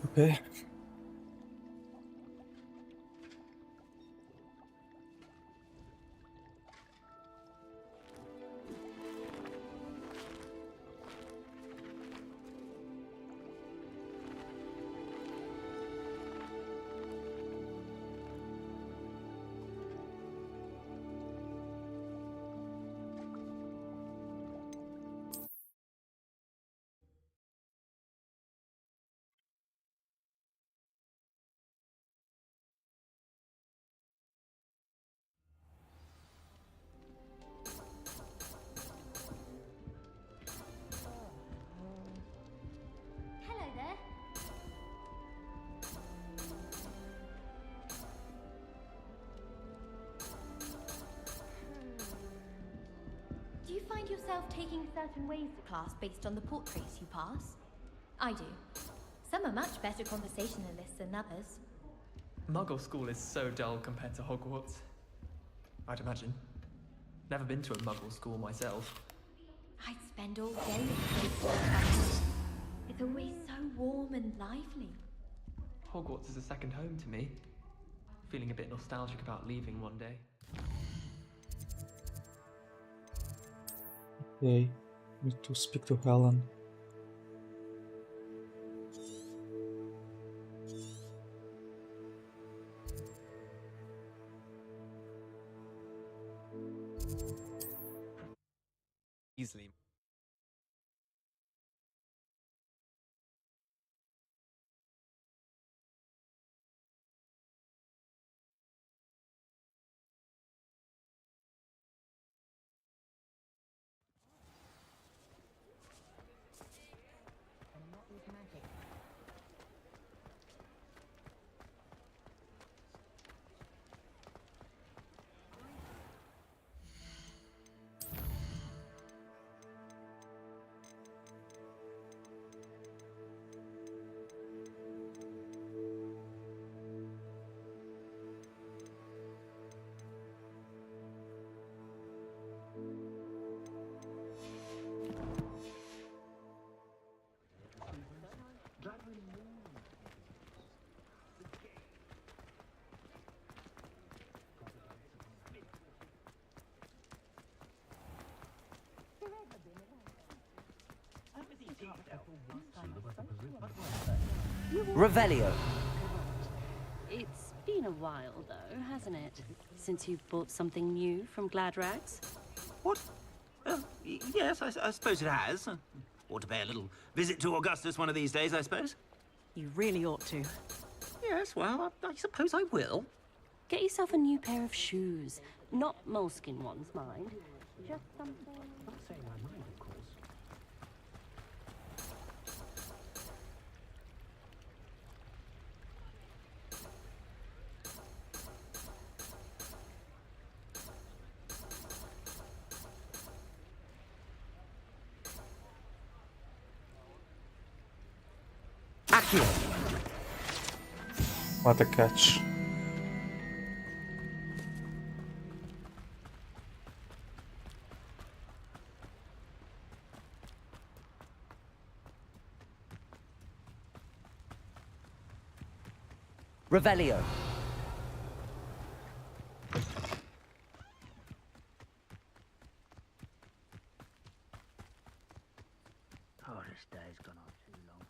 Okay. Hello there. Do you find yourself taking certain ways to class based on the portraits you pass? I do. Some are much better conversationalists than others. Muggle school is so dull compared to Hogwarts. I'd imagine. Never been to a Muggle school myself. I'd spend all day at the Great Hall campus. It's always so warm and lively. Hogwarts is a second home to me. Feeling a bit nostalgic about leaving one day. Okay. Need to speak to Helen. Easily. Revelio. It's been a while, though, hasn't it? Since you've bought something new from Glad Rags? What? Yes, I suppose it has. Ought to pay a little visit to Augustus one of these days, I suppose. You really ought to. Yes, well, I suppose I will. Get yourself a new pair of shoes. Not moleskin ones, mind. Just something... Not saying my mind, of course. Accio. What a catch. Revelio. Oh, this day's gone on too long.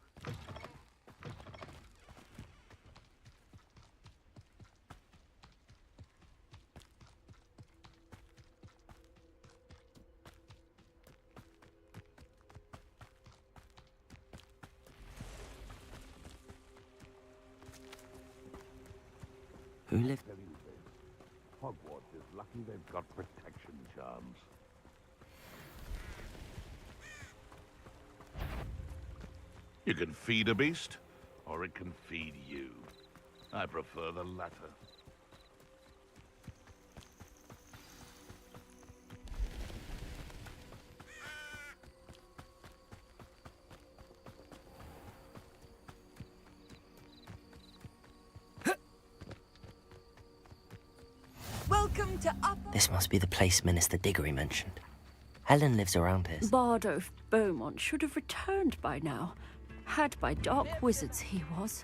Who lived? Hogwarts is lucky they've got protection charms. You can feed a beast, or it can feed you. I prefer the latter. Welcome to This must be the place Minister Diggory mentioned. Helen lives around here. Bardolph Beaumont should have returned by now. Had by dark wizards he was.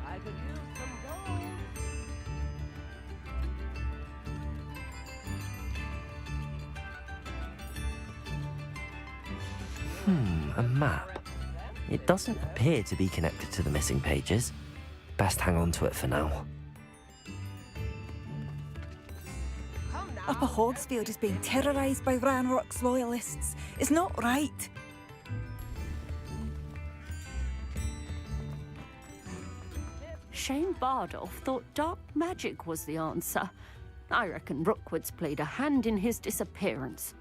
I could use some gold. A map. It doesn't appear to be connected to the missing pages. Best hang on to it for now. Upper Hogsfield is being terrorised by Ranrock's loyalists. It's not right. Shane Bardolph thought dark magic was the answer. I reckon Rookwood's played a hand in his disappearance.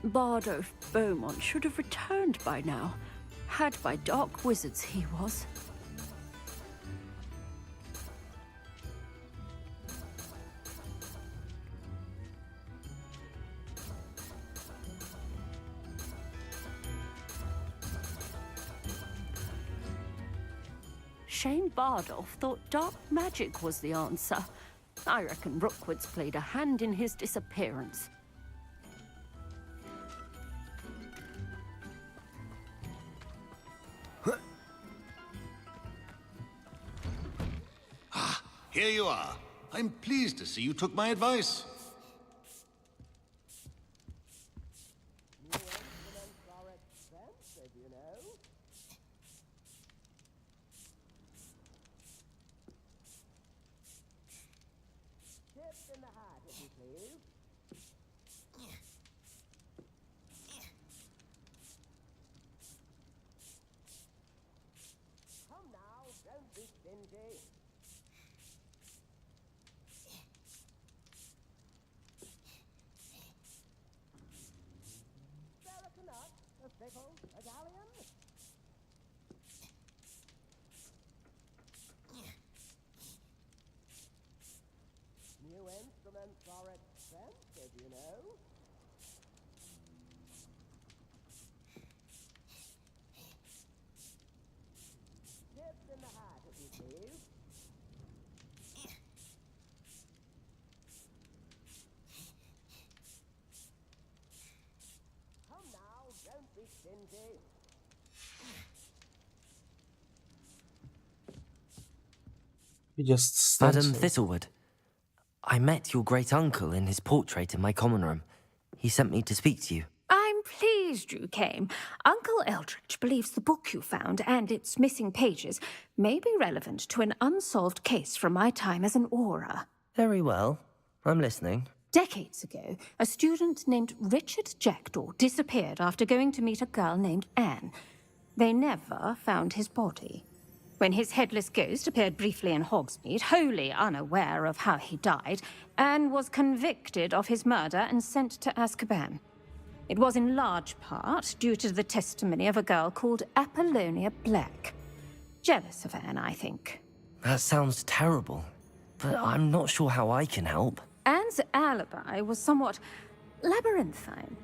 Bardolph Beaumont should have returned by now. Had by dark wizards he was. Shane Bardolph thought dark magic was the answer. I reckon Rookwood's played a hand in his disappearance. Here you are. I'm pleased to see you took my advice. He just stands Madam there. Thistlewood, I met your great-uncle in his portrait in my common room. He sent me to speak to you. I'm pleased you came. Uncle Eldridge believes the book you found and its missing pages may be relevant to an unsolved case from my time as an aura. Very well. I'm listening. Decades ago, a student named Richard Jackdaw disappeared after going to meet a girl named Anne. They never found his body. When his headless ghost appeared briefly in Hogsmeade, wholly unaware of how he died, Anne was convicted of his murder and sent to Azkaban. It was in large part due to the testimony of a girl called Apollonia Black. Jealous of Anne, I think. That sounds terrible, but I'm not sure how I can help. Anne's alibi was somewhat labyrinthine.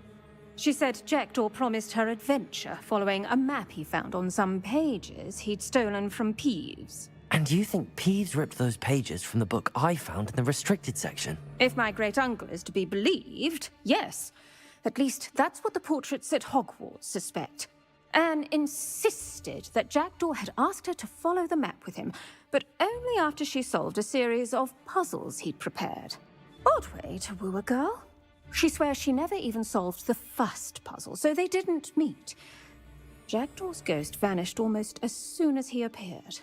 She said Jackdaw promised her adventure following a map he found on some pages he'd stolen from Peeves. And you think Peeves ripped those pages from the book I found in the restricted section? If my great-uncle is to be believed, yes. At least that's what the portraits at Hogwarts suspect. Anne insisted that Jackdaw had asked her to follow the map with him, but only after she solved a series of puzzles he'd prepared. Odd way to woo a girl. She swears she never even solved the first puzzle, so they didn't meet. Jackdaw's ghost vanished almost as soon as he appeared.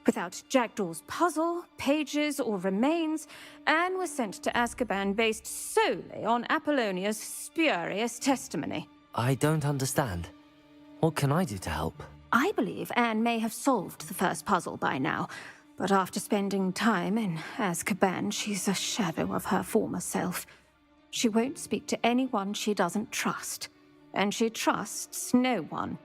Without Jackdaw's puzzle, pages, or remains, Anne was sent to Azkaban based solely on Apollonia's spurious testimony. I don't understand. What can I do to help? I believe Anne may have solved the first puzzle by now, but after spending time in Azkaban, she's a shadow of her former self. She won't speak to anyone she doesn't trust, and she trusts no one.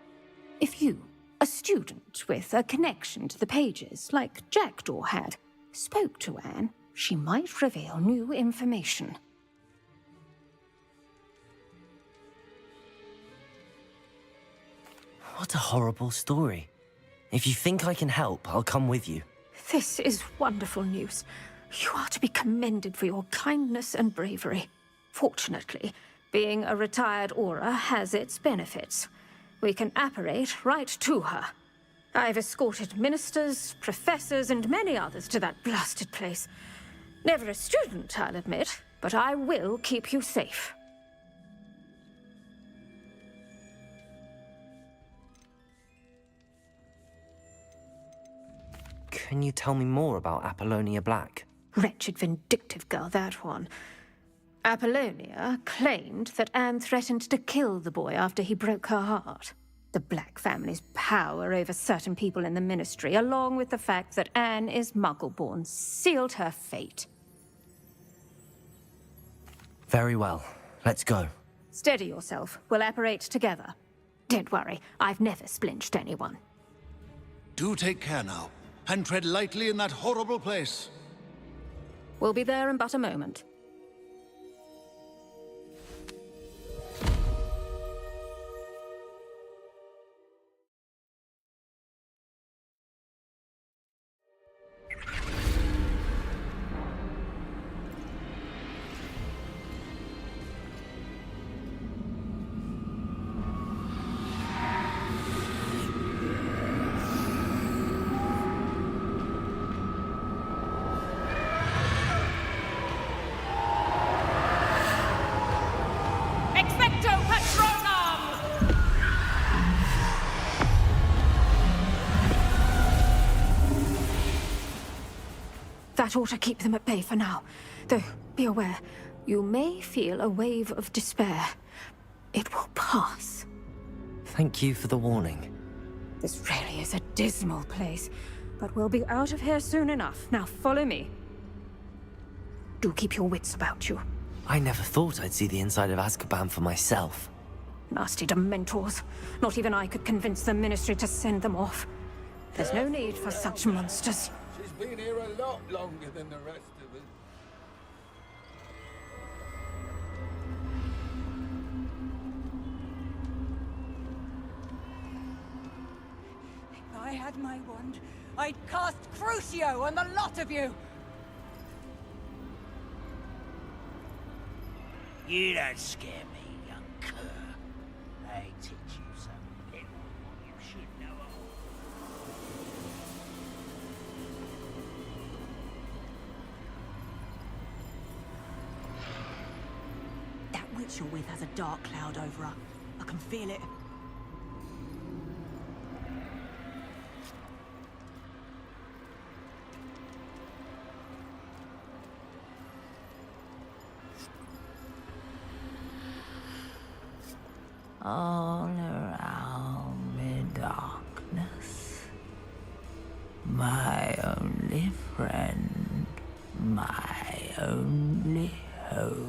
If you, a student with a connection to the pages, like Jackdaw had, spoke to Anne, She might reveal new information. What a horrible story. If you think I can help, I'll come with you. This is wonderful news. You are to be commended for your kindness and bravery. Fortunately, being a retired Aura has its benefits. We can apparate right to her. I've escorted ministers, professors, and many others to that blasted place. Never a student, I'll admit, but I will keep you safe. Can you tell me more about Apollonia Black? Wretched, vindictive girl, that one. Apollonia claimed that Anne threatened to kill the boy after he broke her heart. The Black family's power over certain people in the Ministry, along with the fact that Anne is Muggle-born, sealed her fate. Very well. Let's go. Steady yourself. We'll apparate together. Don't worry, I've never splinched anyone. Do take care now, and tread lightly in that horrible place. We'll be there in but a moment. That ought to keep them at bay for now. Though, be aware, you may feel a wave of despair. It will pass. Thank you for the warning. This really is a dismal place, but we'll be out of here soon enough. Now follow me. Do keep your wits about you. I never thought I'd see the inside of Azkaban for myself. Nasty Dementors. Not even I could convince the Ministry to send them off. There's no need for such monsters. She's been here a lot longer than the rest of us. If I had my wand, I'd cast Crucio on the lot of you! You don't scare me, young cur. I teach you something you should know. That witch you're with has a dark cloud over her. I can feel it. All around me darkness. My only friend, my only hope.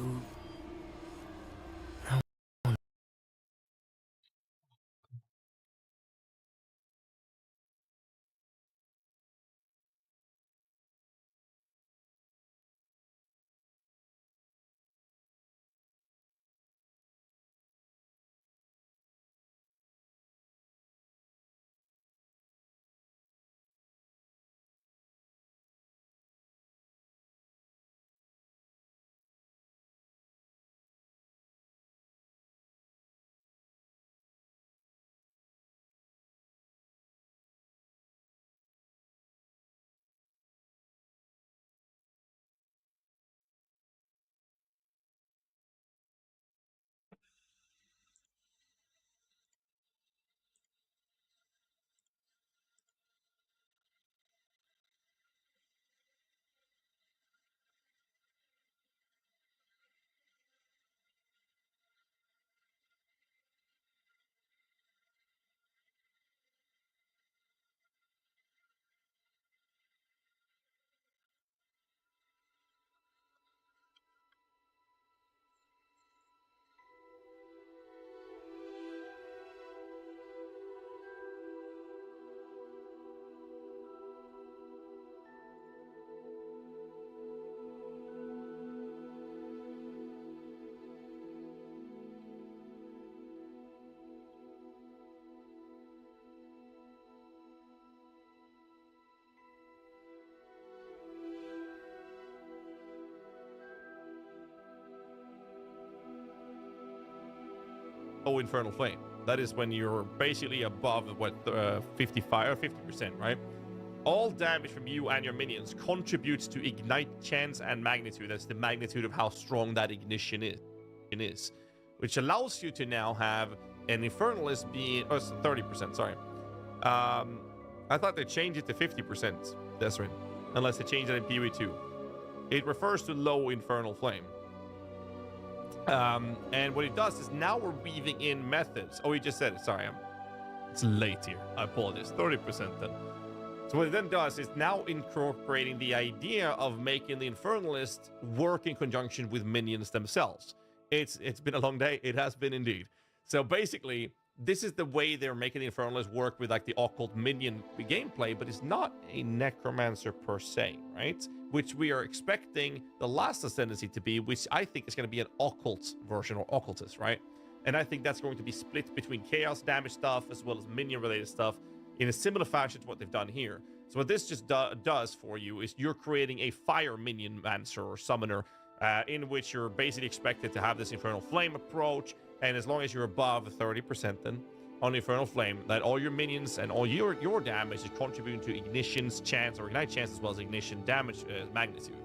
low infernal flame. That is when you're basically above what 55 or 50%, right? All damage from you and your minions contributes to ignite chance and magnitude. That's the magnitude of how strong that ignition is, which allows you to now have an Infernalist being 30%. Sorry, I thought they changed it to 50%. That's right, unless they changed it in PoE2. It refers to low infernal flame. And what it does is now we're weaving in methods. Oh, you just said it. Sorry, it's late here. I apologize. 30% then. So what it then does is now incorporating the idea of making the Infernalist work in conjunction with minions themselves. It's been a long day. It has been indeed. So basically, this is the way they're making the Infernalist work with like the occult minion gameplay, but it's not a necromancer per se, right? Which we are expecting the last ascendancy to be, which I think is going to be an occult version or occultist, right? And I think that's going to be split between chaos damage stuff as well as minion related stuff in a similar fashion to what they've done here. So what this just does for you is you're creating a fire minion mancer or summoner in which you're basically expected to have this infernal flame approach, and as long as you're above 30% then on the infernal flame, that all your minions and all your damage is contributing to ignition's chance or ignite chance as well as ignition damage magnitude.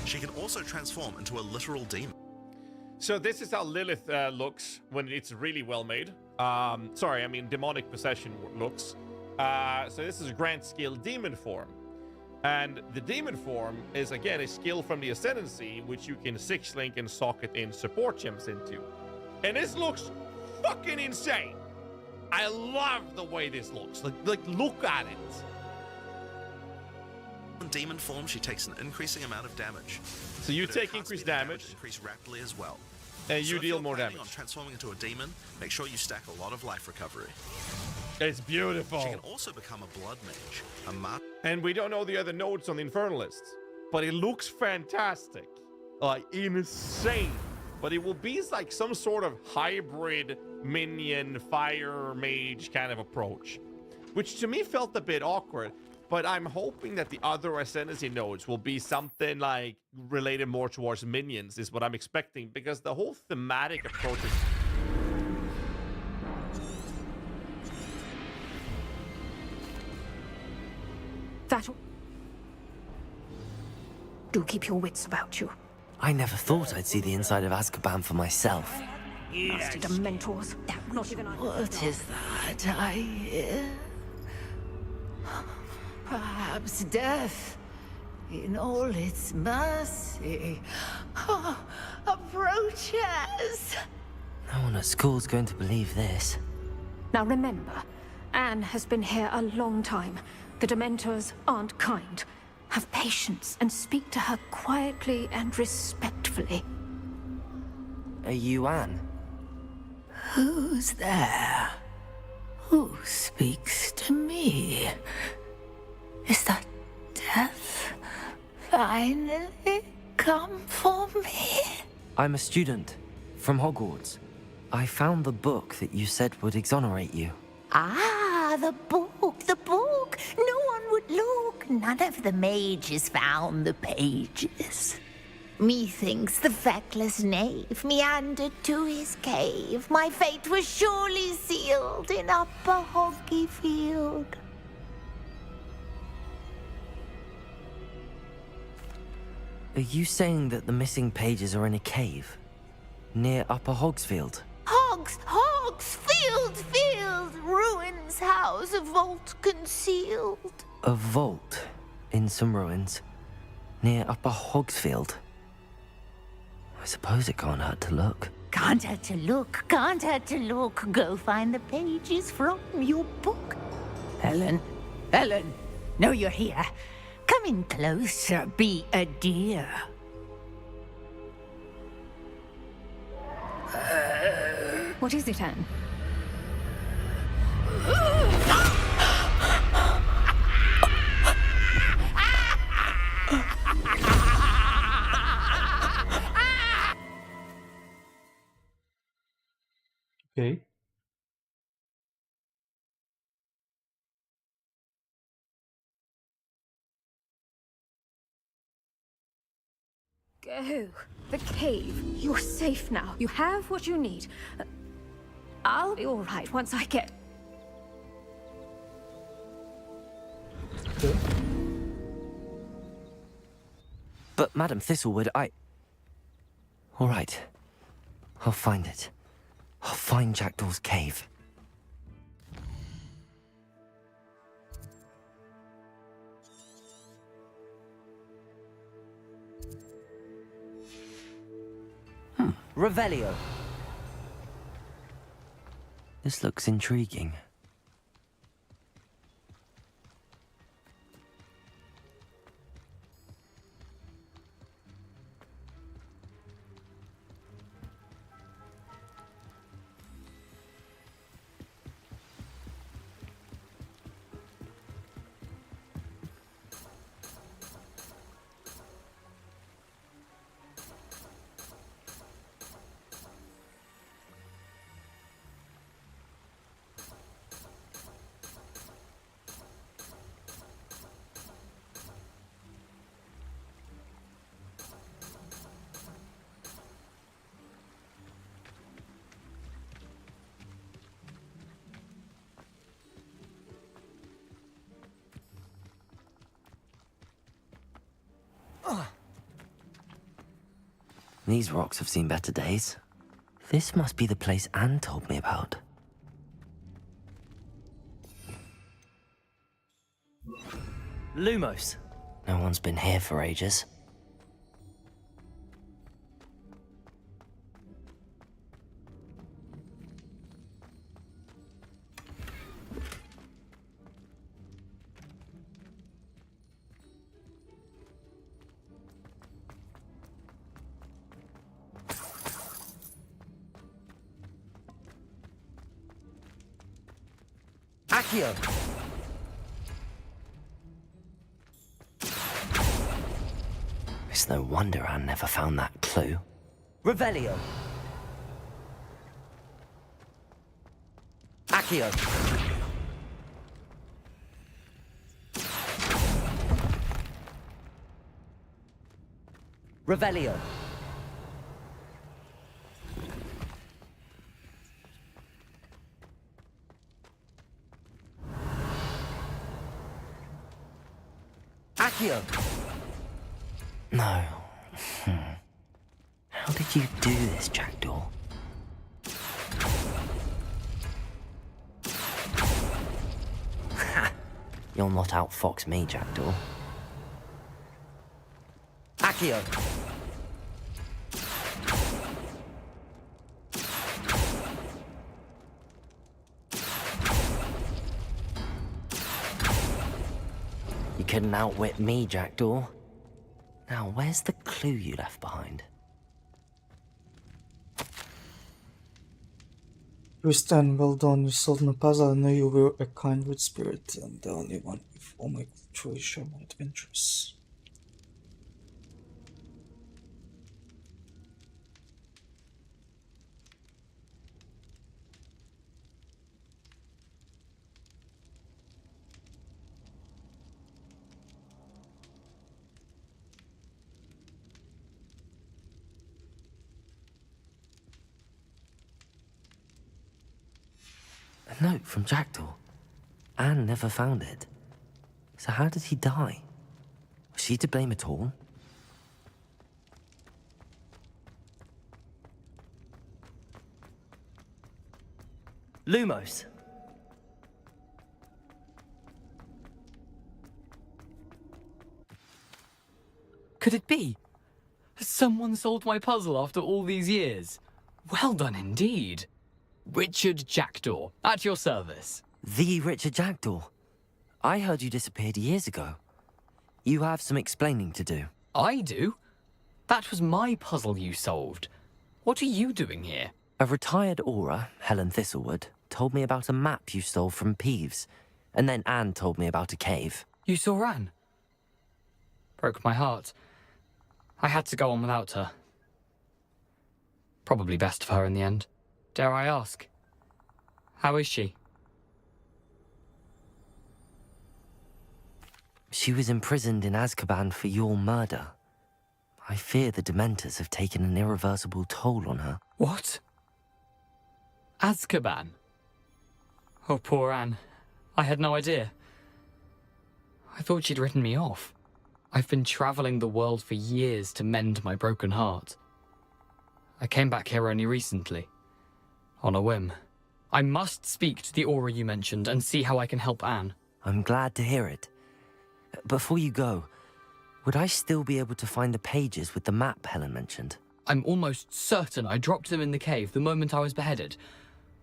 She can also transform into a literal demon. So this is how Lilith looks when it's really well made. Sorry, I mean demonic possession looks. So this is a grand scale demon form. And the demon form is, again, a skill from the Ascendancy, which you can 6-link and socket in support gems into. And this looks fucking insane. I love the way this looks. Like look at it. In demon form, she takes an increasing amount of damage. So you take increased damage. Increase rapidly as well. And you so deal if more you're planning damage. on transforming into a demon, make sure you stack a lot of life recovery. It's beautiful. She can also become a blood mage, a martyr. And we don't know the other nodes on the Infernalist, but it looks fantastic, like insane. But it will be like some sort of hybrid minion fire mage kind of approach, which to me felt a bit awkward. But I'm hoping that the other Ascendancy nodes will be something like related more towards minions, is what I'm expecting, because the whole thematic approach is... That'll... Do keep your wits about you. I never thought I'd see the inside of Azkaban for myself. Nasty Dementors. Not even I... What is that I hear? Perhaps death, in all its mercy, approaches. No one at school's going to believe this. Now remember, Anne has been here a long time. The Dementors aren't kind. Have patience and speak to her quietly and respectfully. Are you Anne? Who's there? Who speaks to me? Is that death finally come for me? I'm a student from Hogwarts. I found the book that you said would exonerate you. Ah, the book, the book. No one would look. None of the mages found the pages. Methinks the feckless knave meandered to his cave. My fate was surely sealed in Upper Hoggyfield. Are you saying that the missing pages are in a cave? Near Upper Hogsfield? Field, ruins house, a vault concealed. A vault in some ruins near Upper Hogsfield. I suppose it can't hurt to look. Can't hurt to look, can't hurt to look. Go find the pages from your book. Helen, know you're here. Come in closer, be a dear. What is it, Anne? Okay. go. The cave. You're safe now. You have what you need. I'll be all right once I get... Okay. But Madam Thistlewood, all right. I'll find it. I'll find Jackdaw's cave. Revelio. This looks intriguing. These rocks have seen better days. This must be the place Anne told me about. Lumos. No one's been here for ages. Accio! It's no wonder Anne never found that clue. Revelio! Accio! Revelio! Accio! No. How did you do this, Jackdaw? Ha! You'll not outfox me, Jackdaw. Accio! You couldn't outwit me, Jackdaw. Now, where's the clue you left behind? You stand well done. You solved my puzzle. I know you were a kindred spirit and the only one with whom I could truly share my adventures. A note from Jackdaw. Anne never found it. So how did he die? Was she to blame at all? Lumos! Could it be? Has someone solved my puzzle after all these years? Well done indeed. Richard Jackdaw, at your service. The Richard Jackdaw. I heard you disappeared years ago. You have some explaining to do. I do? That was my puzzle you solved. What are you doing here? A retired aura, Helen Thistlewood, told me about a map you stole from Peeves. And then Anne told me about a cave. You saw Anne? Broke my heart. I had to go on without her. Probably best for her in the end. Dare I ask? How is she? She was imprisoned in Azkaban for your murder. I fear the Dementors have taken an irreversible toll on her. What? Azkaban? Oh, poor Anne. I had no idea. I thought she'd written me off. I've been traveling the world for years to mend my broken heart. I came back here only recently, on a whim. I must speak to the Aura you mentioned and see how I can help Anne. I'm glad to hear it. Before you go, would I still be able to find the pages with the map Helen mentioned? I'm almost certain I dropped them in the cave the moment I was beheaded.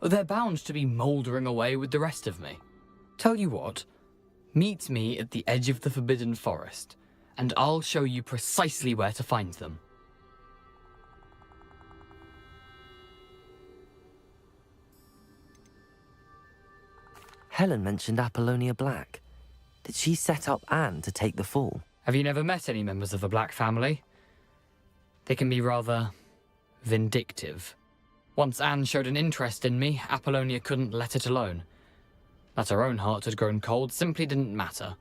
They're bound to be mouldering away with the rest of me. Tell you what, meet me at the edge of the Forbidden Forest, and I'll show you precisely where to find them. Helen mentioned Apollonia Black. Did she set up Anne to take the fall? Have you never met any members of the Black family? They can be rather vindictive. Once Anne showed an interest in me, Apollonia couldn't let it alone. That her own heart had grown cold simply didn't matter.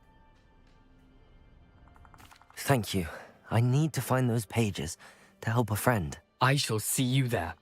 Thank you. I need to find those pages to help a friend. I shall see you there.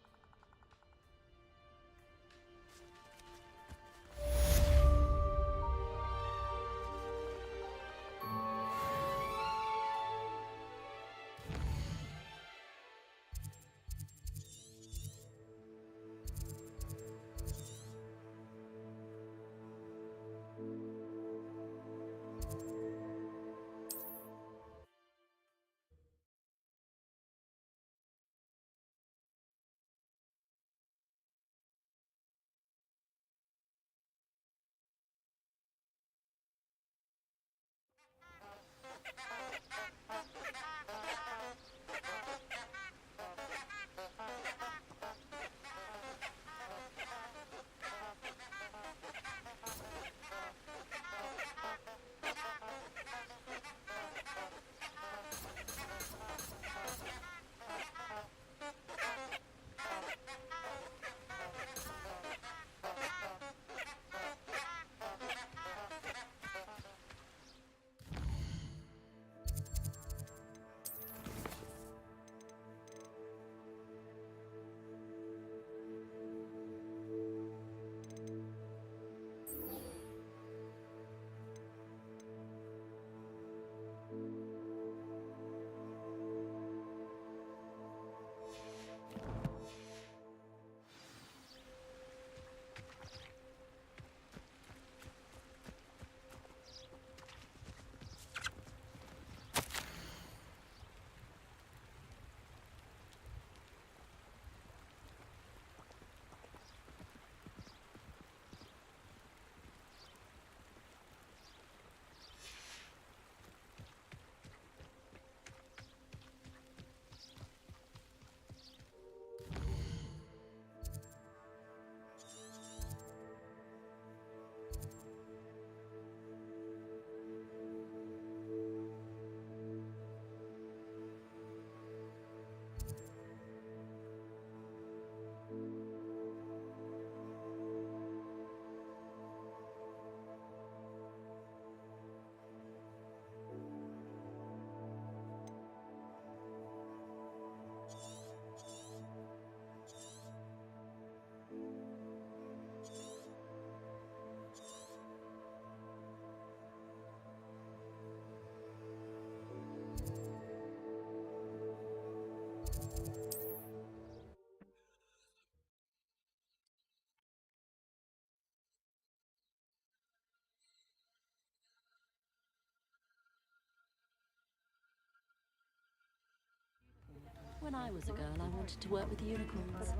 When I was a girl, I wanted to work with unicorns.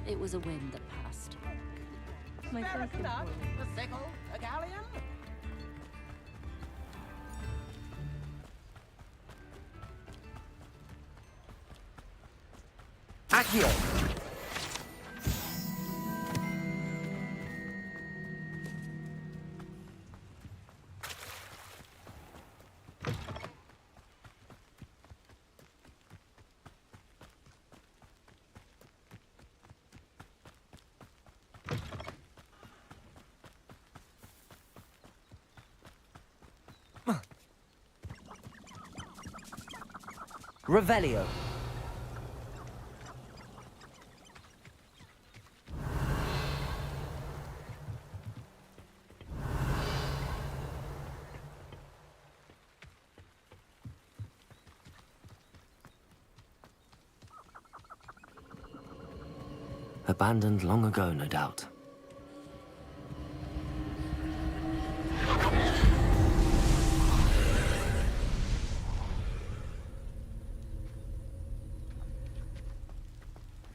It was a whim that passed. My first employer. A sickle, a galleon? Accio! Revelio. Abandoned long ago, no doubt.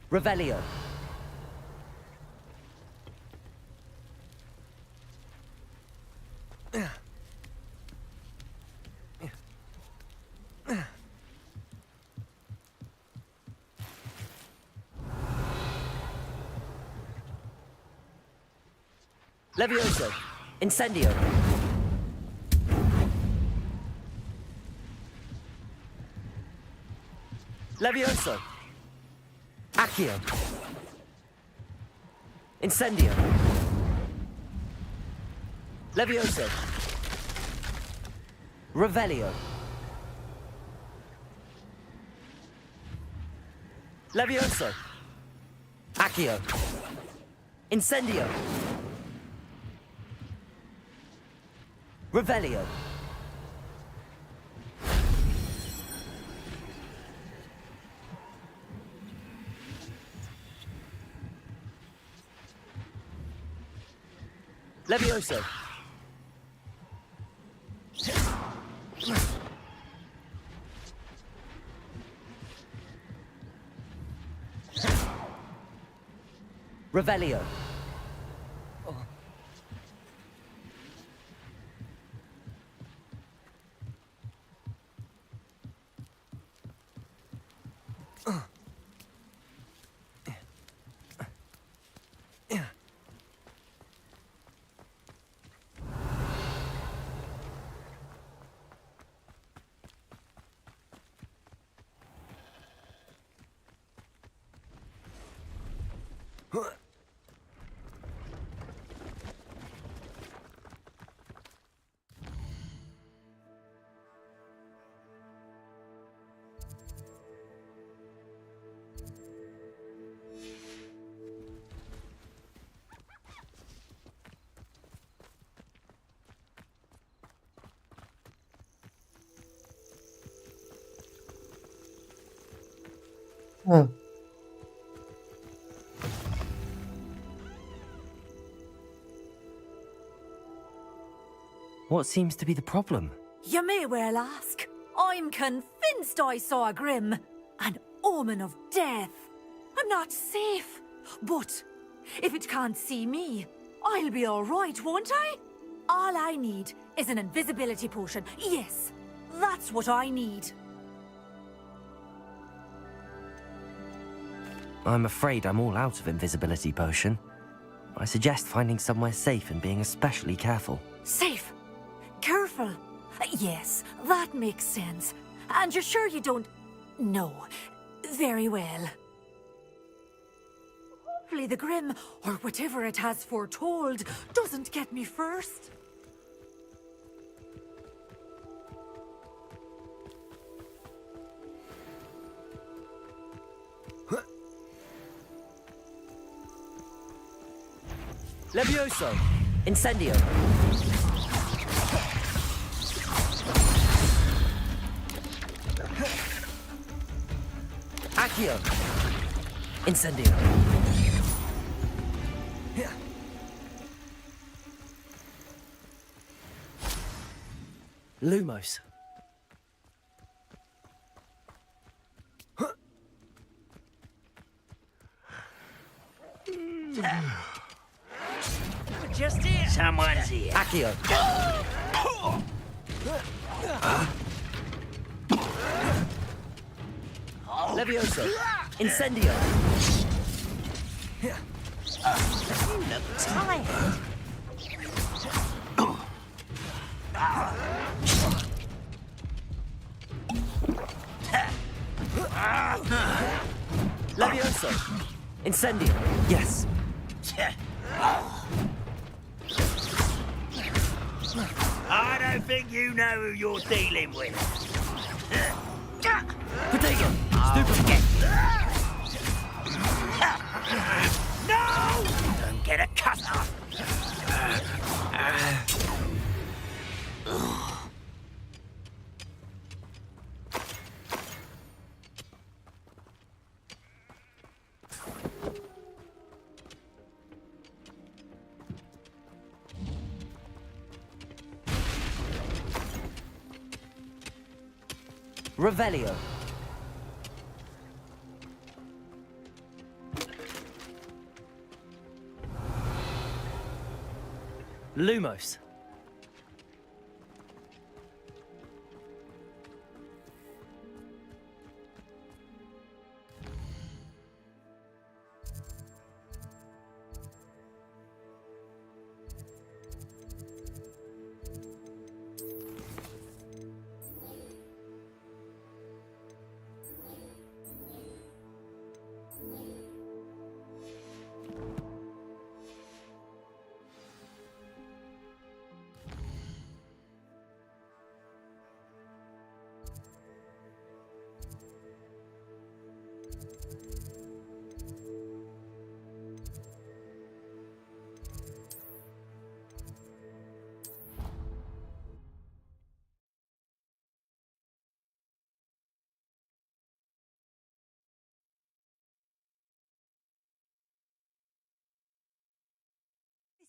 Revelio. Levioso. Incendio. Levioso. Accio. Incendio. Levioso. Revelio. Levioso. Accio. Incendio. Revelio. Levioso. Revelio. Oh. What seems to be the problem? You may well ask. I'm convinced I saw a Grim, an omen of death. I'm not safe, but if it can't see me, I'll be all right, won't I? All I need is an invisibility potion. Yes, that's what I need. I'm afraid I'm all out of invisibility potion. I suggest finding somewhere safe and being especially careful. Safe? Careful? Yes, that makes sense. And you're sure you don't... No. Very well. Hopefully the Grim, or whatever it has foretold, doesn't get me first. Levioso! Incendio! Accio! Incendio! Lumos! Just here. Someone's here. Accio! Levioso! Incendio! You look tired. Levioso! Incendio! Yes! I don't think you know who you're dealing with. Protego! Revelio. Lumos.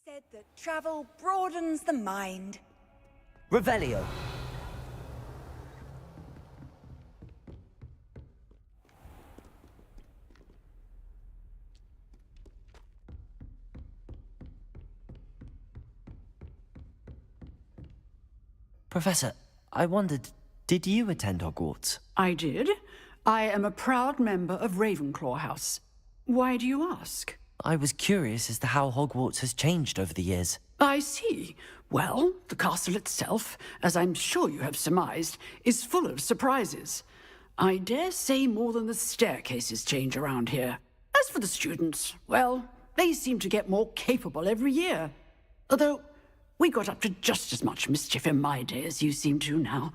Said that travel broadens the mind. Revelio. Professor, I wondered, did you attend Hogwarts? I did. I am a proud member of Ravenclaw House. Why do you ask? I was curious as to how Hogwarts has changed over the years. I see. Well, the castle itself, as I'm sure you have surmised, is full of surprises. I dare say more than the staircases change around here. As for the students, well, they seem to get more capable every year. Although, we got up to just as much mischief in my day as you seem to now.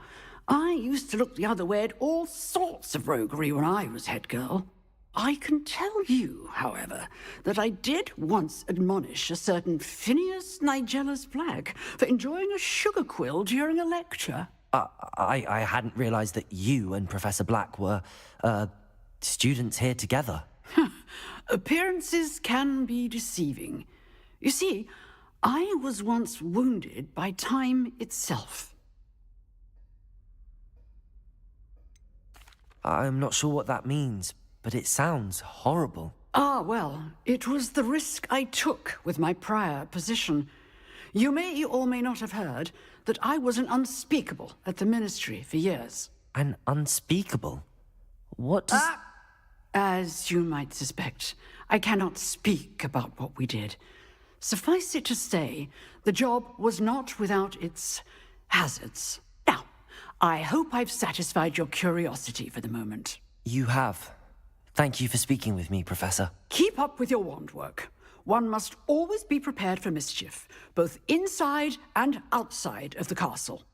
I used to look the other way at all sorts of roguery when I was head girl. I can tell you, however, that I did once admonish a certain Phineas Nigellus Black for enjoying a sugar quill during a lecture. I hadn't realized that you and Professor Black were, students here together. Appearances can be deceiving. You see, I was once wounded by time itself. I'm not sure what that means, but it sounds horrible. Ah, well, it was the risk I took with my prior position. You may or may not have heard that I was an unspeakable at the Ministry for years. An unspeakable? What does... As you might suspect, I cannot speak about what we did. Suffice it to say, the job was not without its hazards. Now, I hope I've satisfied your curiosity for the moment. You have. Thank you for speaking with me, Professor. Keep up with your wand work. One must always be prepared for mischief, both inside and outside of the castle.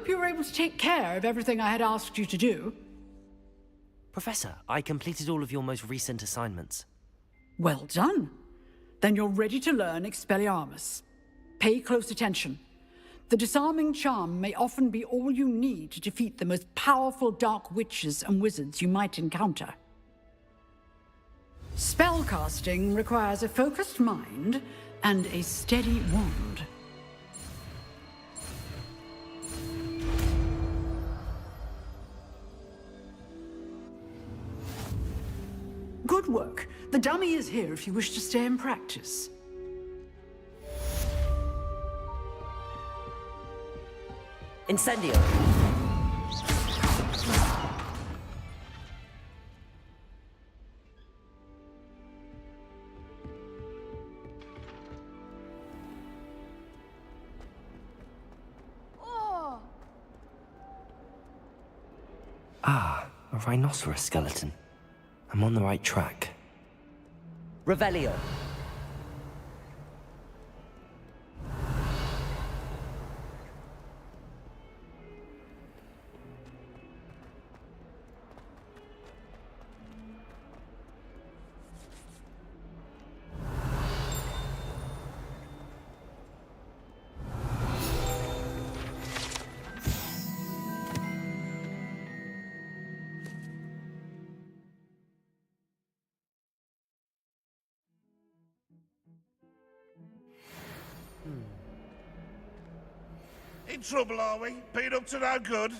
you were able to take care of everything I had asked you to do. Professor, I completed all of your most recent assignments. Well done. Then you're ready to learn Expelliarmus. Pay close attention. The disarming charm may often be all you need to defeat the most powerful dark witches and wizards you might encounter. Spellcasting requires a focused mind and a steady wand. Good work. The dummy is here if you wish to stay and practice. Incendio! Oh! Ah, a rhinoceros skeleton. I'm on the right track. Revelio! In trouble, are we? Been up to no good?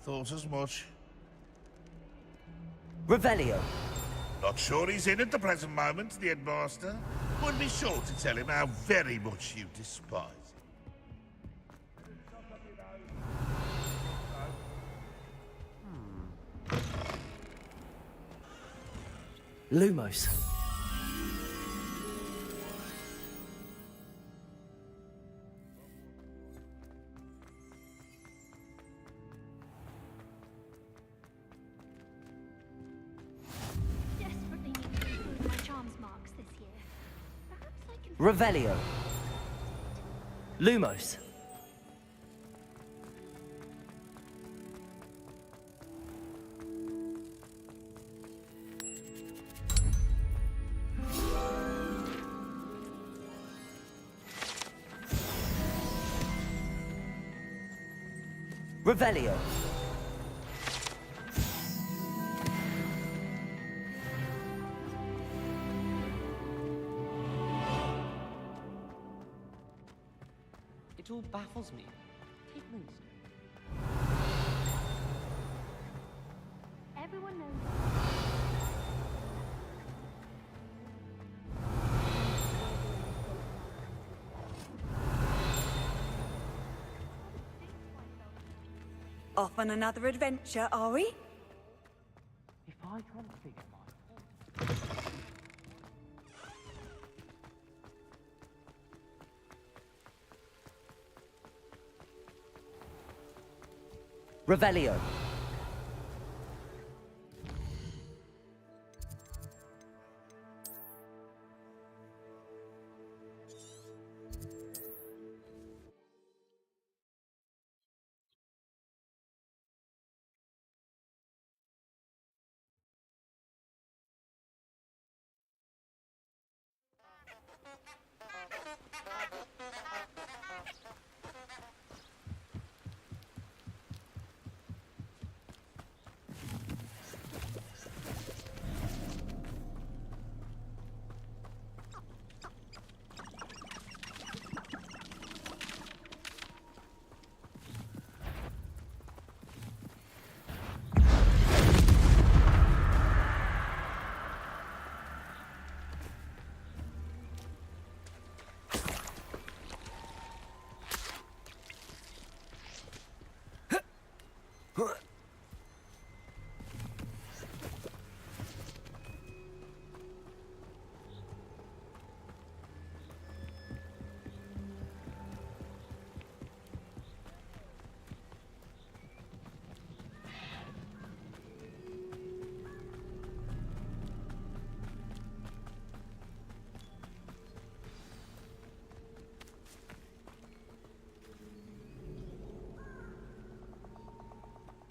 Thought as much. Revelio! Not sure he's in at the present moment, the headmaster. Would be sure to tell him how very much you despise Lumos. Desperately need to improve my charms marks this year. Perhaps I can... Revelio. Lumos. Revelio. It all baffles me. Pigments. Everyone knows. Off on another adventure, are we? If I can't figure Revelio.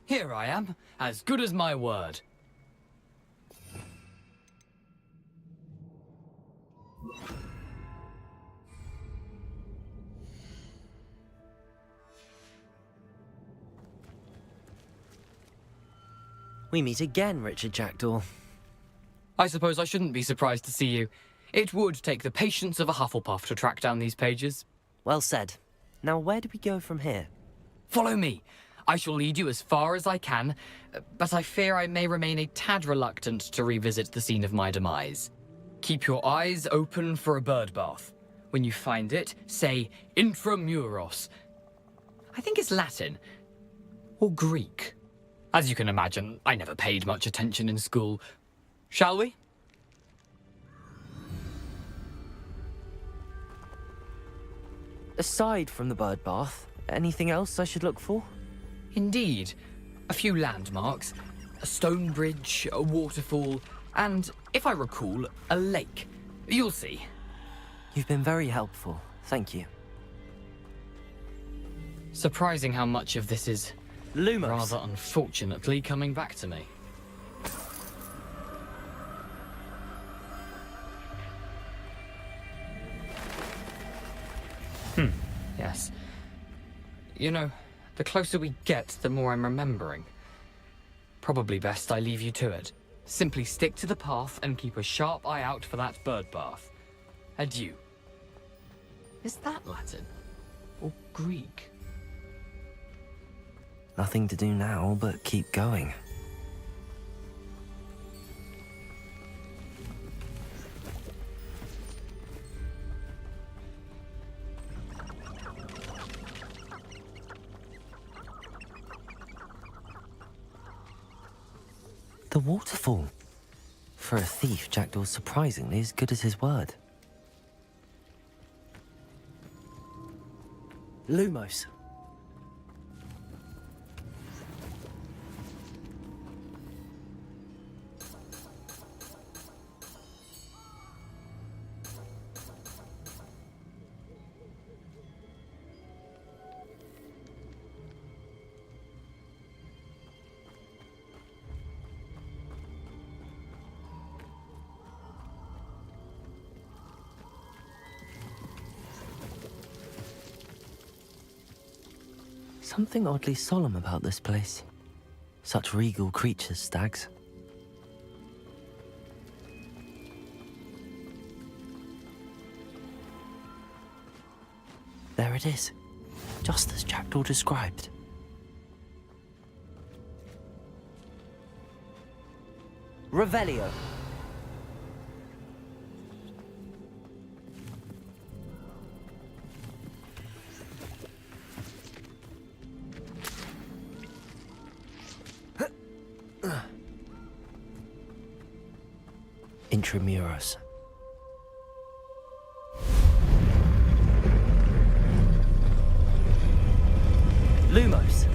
Here I am, as good as my word. We meet again, Richard Jackdaw. I suppose I shouldn't be surprised to see you. It would take the patience of a Hufflepuff to track down these pages. Well said. Now, where do we go from here? Follow me. I shall lead you as far as I can, but I fear I may remain a tad reluctant to revisit the scene of my demise. Keep your eyes open for a bird bath. When you find it, say intramuros. I think it's Latin. Or Greek. As you can imagine, I never paid much attention in school. Shall we? Aside from the bird bath, anything else I should look for? Indeed. A few landmarks, a stone bridge, a waterfall, and, if I recall, a lake. You'll see. You've been very helpful. Thank you. Surprising how much of this is, Lumos, rather unfortunately, coming back to me. Yes. You know, the closer we get, the more I'm remembering. Probably best I leave you to it. Simply stick to the path and keep a sharp eye out for that bird bath. Adieu. Is that Latin? Or Greek? Nothing to do now but keep going. The waterfall. For a thief, Jackdaw's surprisingly as good as his word. Lumos. Something oddly solemn about this place. Such regal creatures, stags. There it is, just as Jackdaw described. Revelio. Intramuros. Lumos.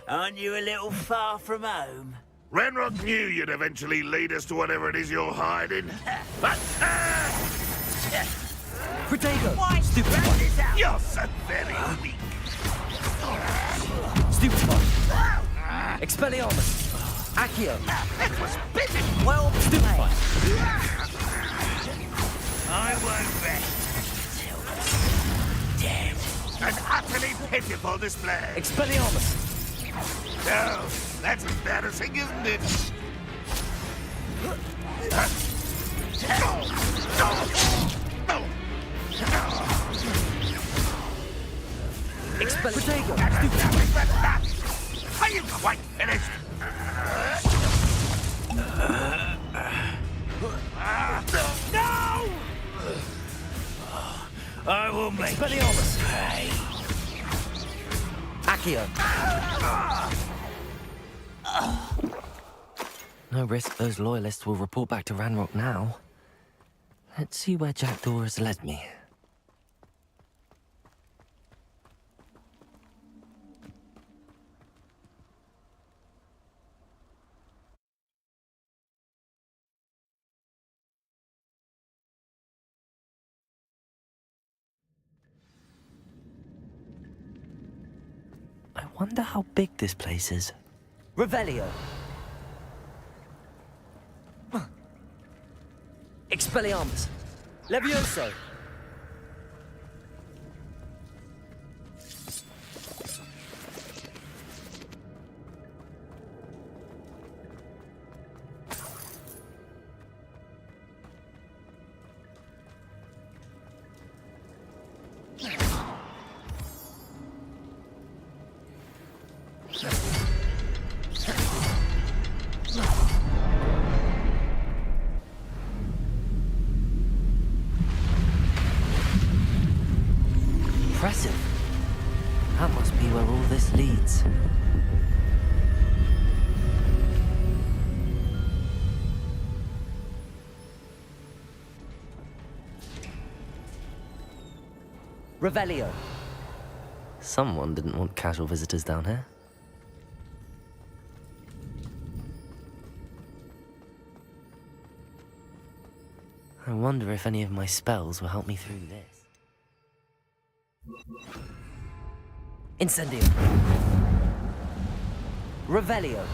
Aren't you a little far from home? Ranrock knew you'd eventually lead us to whatever it is you're hiding. Protego! Why Stupid spread one! this out? You're so very weak. Stupid one! Expelliarmus! Accio! That was pitiful. Well Stupid played. one! I won't rest till you're dead. An utterly pitiful display. Expelliarmus! No, that's embarrassing, isn't it? Protego! Are you quite finished? No! I will make Expelliarmus! pay. Accio! No risk those loyalists will report back to Ranrock now. Let's see where Jackdaw has led me. I wonder how big this place is. Revelio. Expelliarmus. Levioso. Impressive. That must be where all this leads. Revelio. Someone didn't want casual visitors down here. I wonder if any of my spells will help me through this. Incendio. Revelio.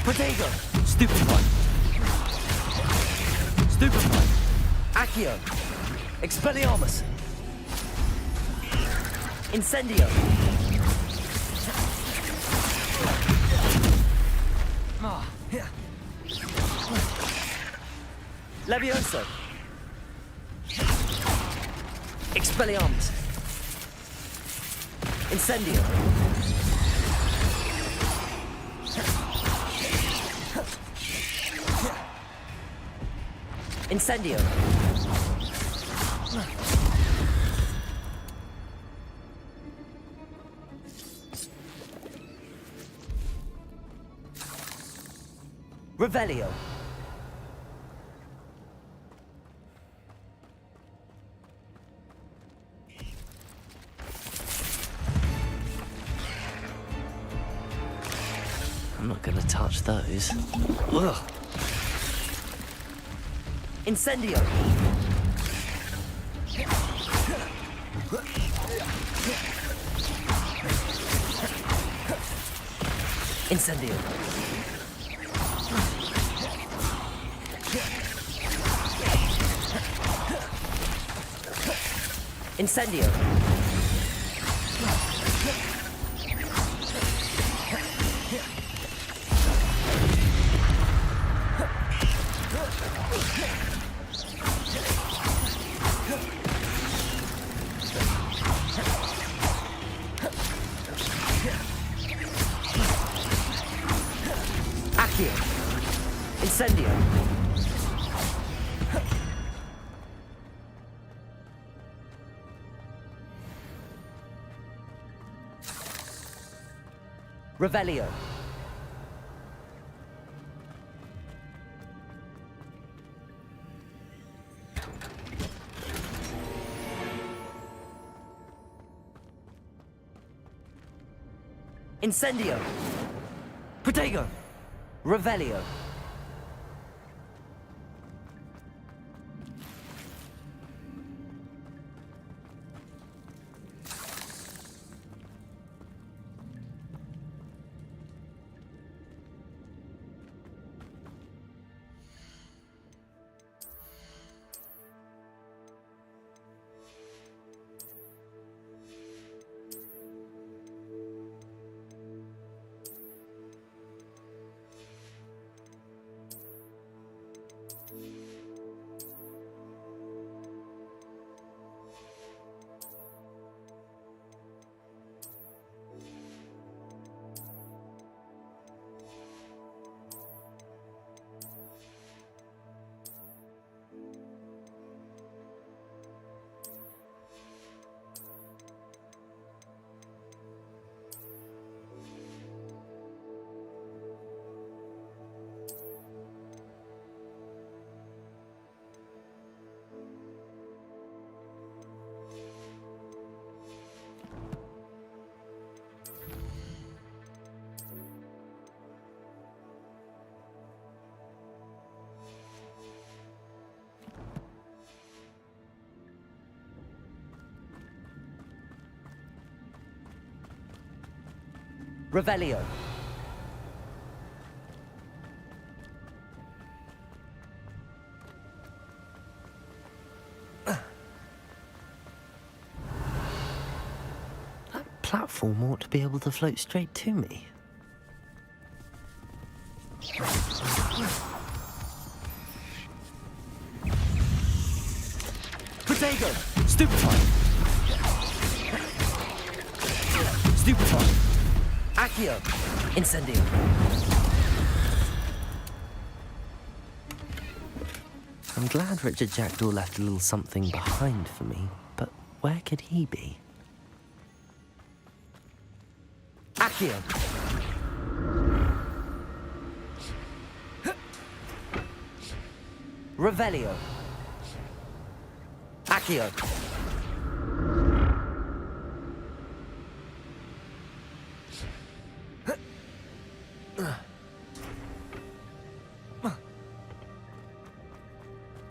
Protego. Stupefy. Stupefy. Accio. Expelliarmus. Incendio. Levioso. Expelliarmus. Incendio. Incendio. Revelio. I'm not gonna touch those. Ugh. Incendio. Incendio. Incendio. Accio. Incendio. Revelio. Incendio. Protego. Revelio. Revelio. That platform ought to be able to float straight to me. Protego! Stupefy! Stupefy! Accio! Incendio! I'm glad Richard Jackdaw left a little something behind for me, but where could he be? Accio! Revelio! Accio!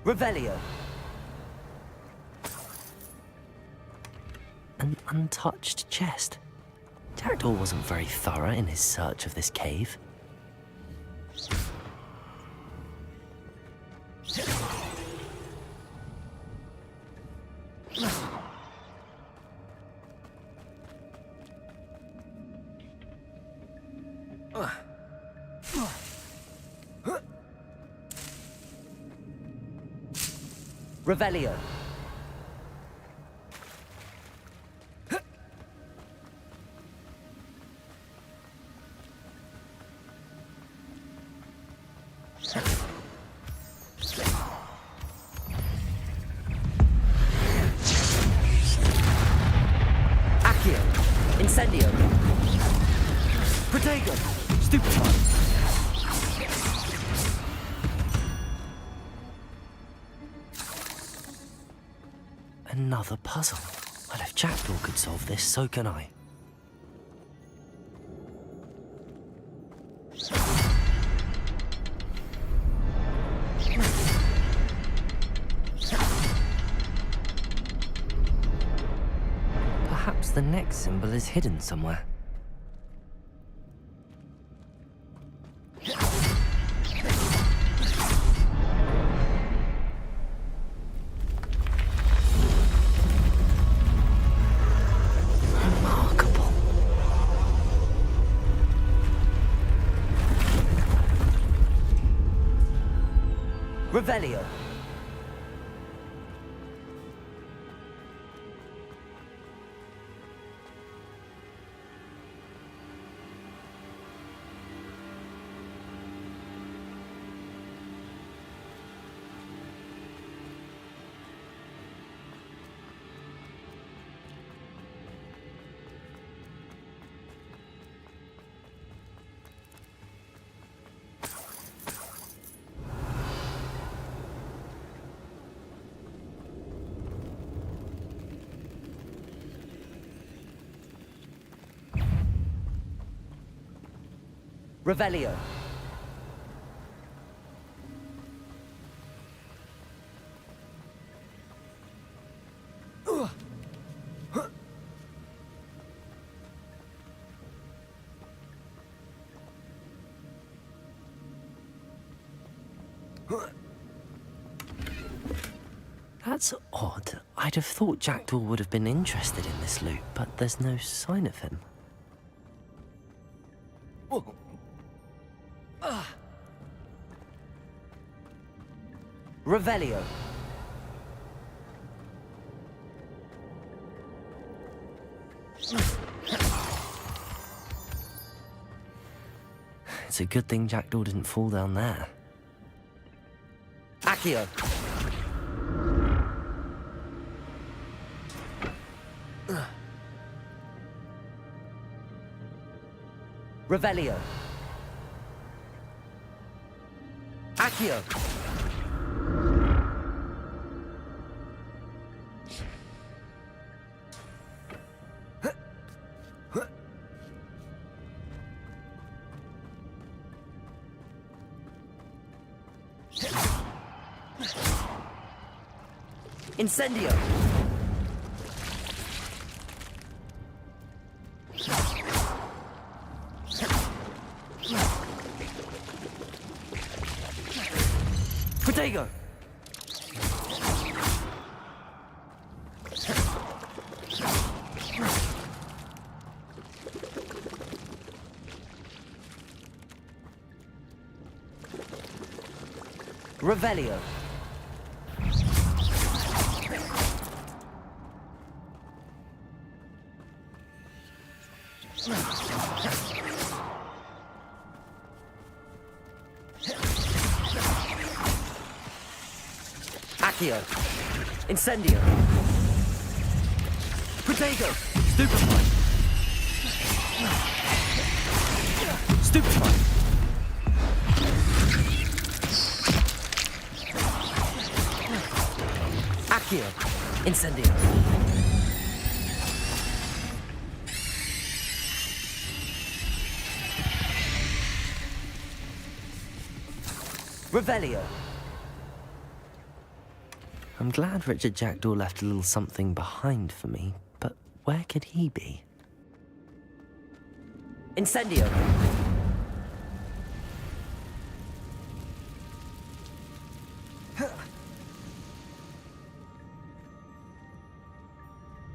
Revelio! An untouched chest. Jackdaw wasn't very thorough in his search of this cave. Revelio. Accio. Incendio. Protego. Stupefy. Another puzzle. Well, if Jackdaw could solve this, so can I. Perhaps the next symbol is hidden somewhere. Revelio. Revelio. That's odd. I'd have thought Jackdaw would have been interested in this loot, but there's no sign of him. Revelio. It's a good thing Jackdaw didn't fall down there. Accio. Revelio. Accio. Incendio. Revelio. Accio. Incendio. Protego. Stupefy. Stupefy. Accio. Incendio. Revelio. I'm glad Richard Jackdaw left a little something behind for me, but where could he be? Incendio!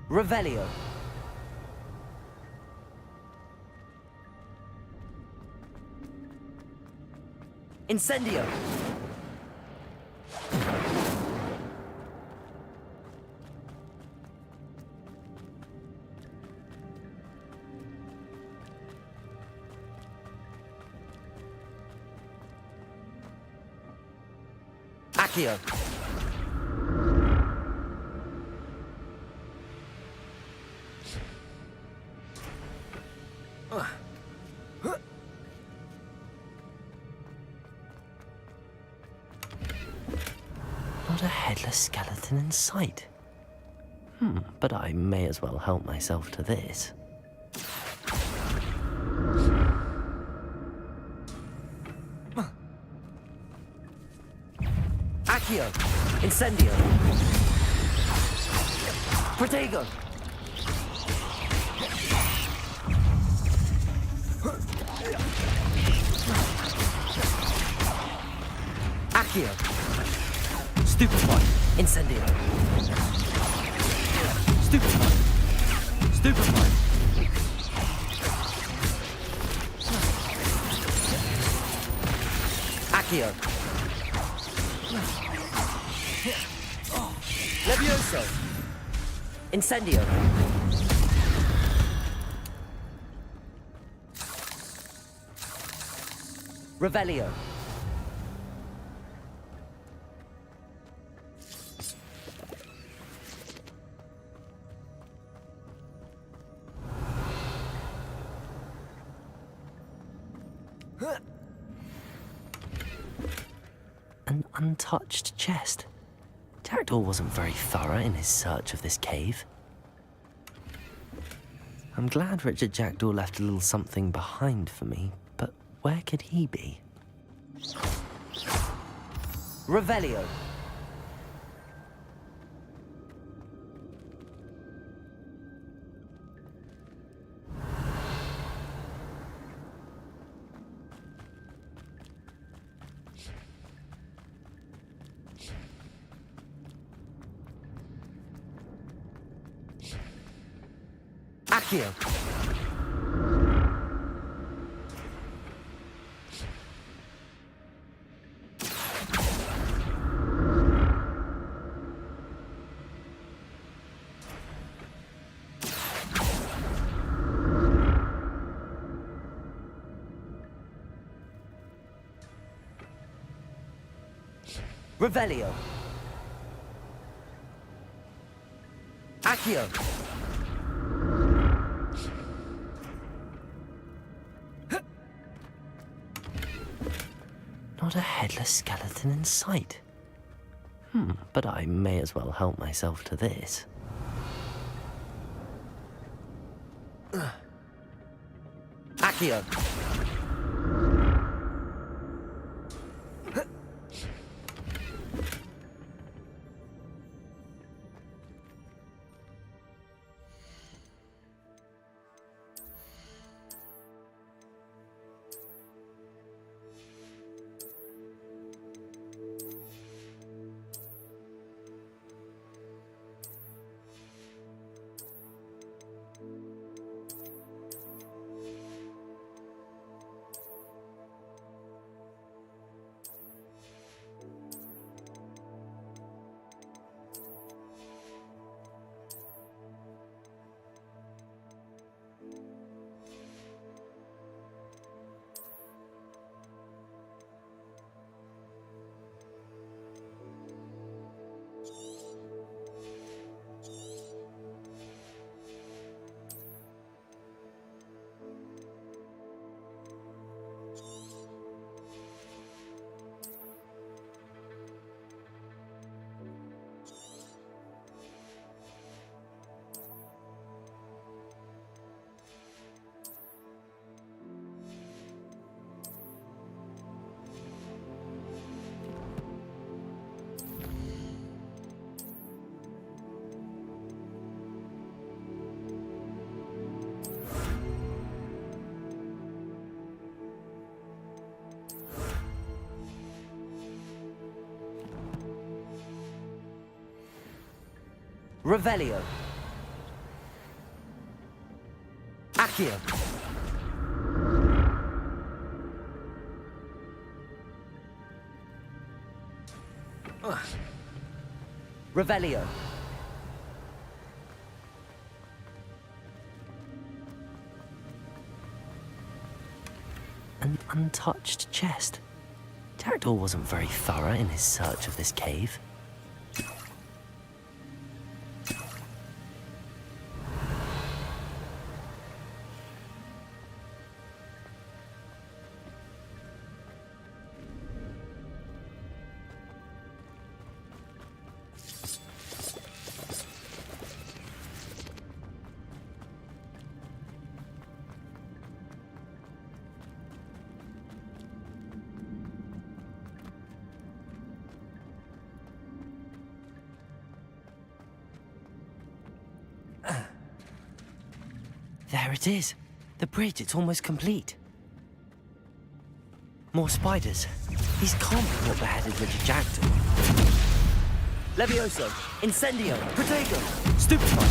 Revelio! Incendio! Accio. Not a headless skeleton in sight. But I may as well help myself to this. Accio! Incendio! Protego! Accio! Stupefy! Incendio! Stupefy! Stupefy! Accio! Levioso! Incendio! Revelio! An untouched chest. Jackdaw wasn't very thorough in his search of this cave. I'm glad Richard Jackdaw left a little something behind for me, but where could he be? Revelio! Accio! Revelio! Accio! Not a headless skeleton in sight. But I may as well help myself to this. Accio! Revelio. Accio. Revelio. An untouched chest. Jackdaw wasn't very thorough in his search of this cave. There it is. The bridge, it's almost complete. More spiders. These can't be what beheaded Richard Jackdaw. Levioso, Incendio, Protego, Stupefy.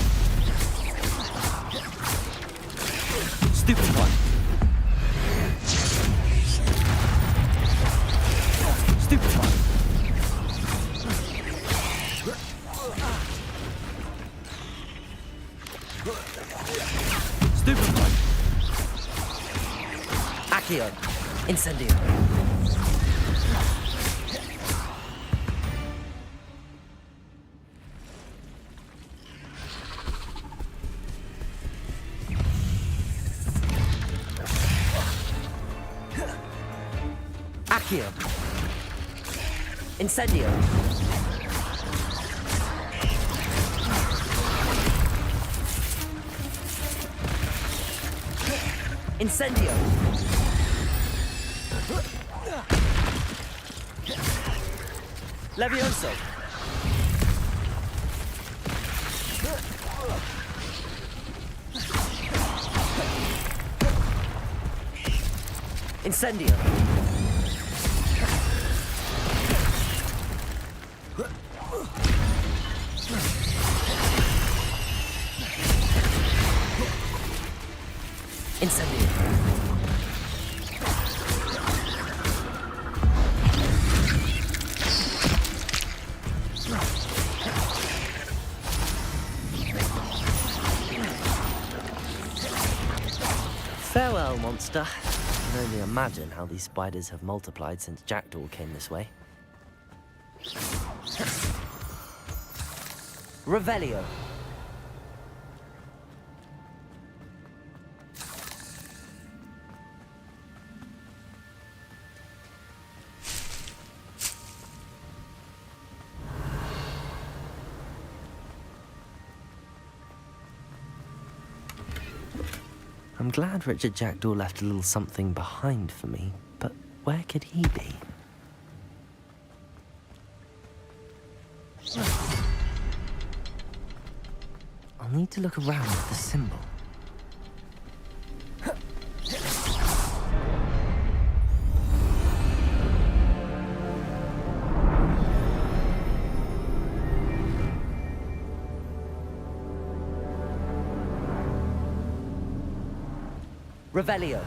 Stupefy. Stupefy. Stupefy. Accio. Incendio. Accio. Incendio. Incendio. Levioso. Incendio. Incendio. Farewell, monster. I can only imagine how these spiders have multiplied since Jackdaw came this way. Revelio. I'm glad Richard Jackdaw left a little something behind for me, but where could he be? I'll need to look around for the symbol. Revelio.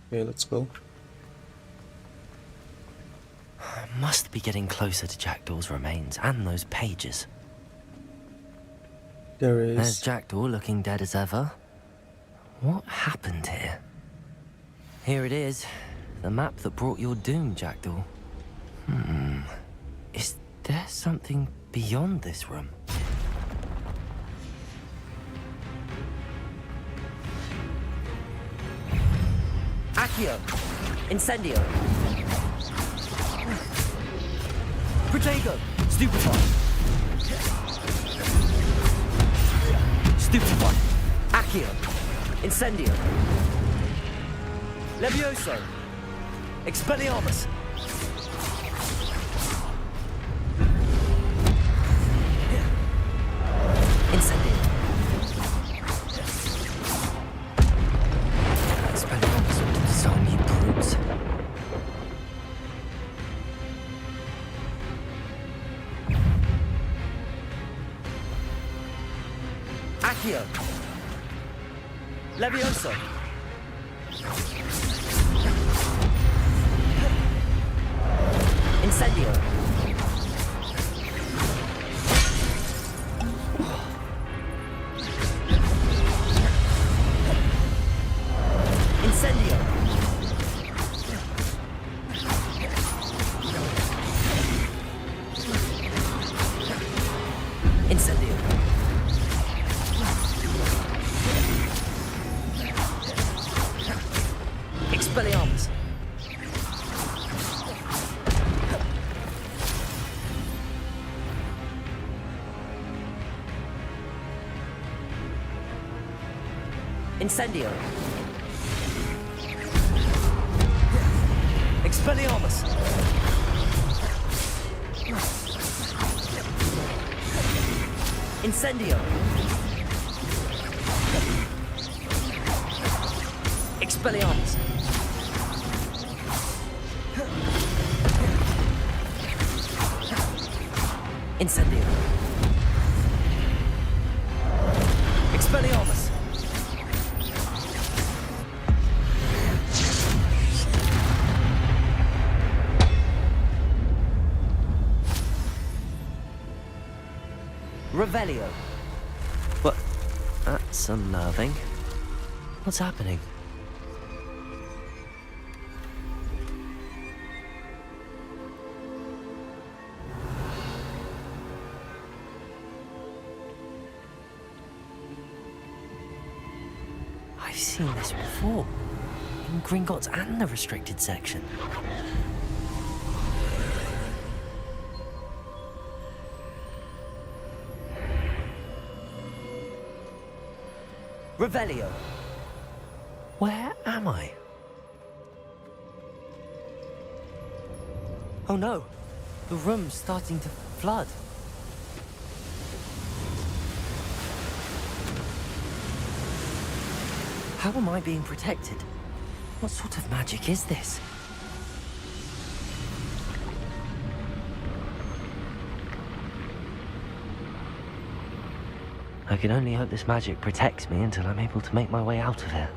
Okay, let's go. I must be getting closer to Jackdaw's remains and those pages. There's Jackdaw looking dead as ever. What happened here? Here it is. The map that brought your doom, Jackdaw. Is there something beyond this room? Accio. Incendio. Protego. Stupefy. Stupefy. Accio. Incendio. Levioso. Expelliarmus. Incendio. Expelliarmus would design you brutes. Accio. Levioso. Incendio. Incendio. Incendio. Expelliarmus. Incendio. Expelliarmus. Incendio. Expelliarmus. Incendio. Expelliarmus. Revelio. What? That's unnerving. What's happening? I've seen this before. In Gringotts and the restricted section. Revelio. Where am I? Oh no, the room's starting to flood. How am I being protected? What sort of magic is this? I can only hope this magic protects me until I'm able to make my way out of here.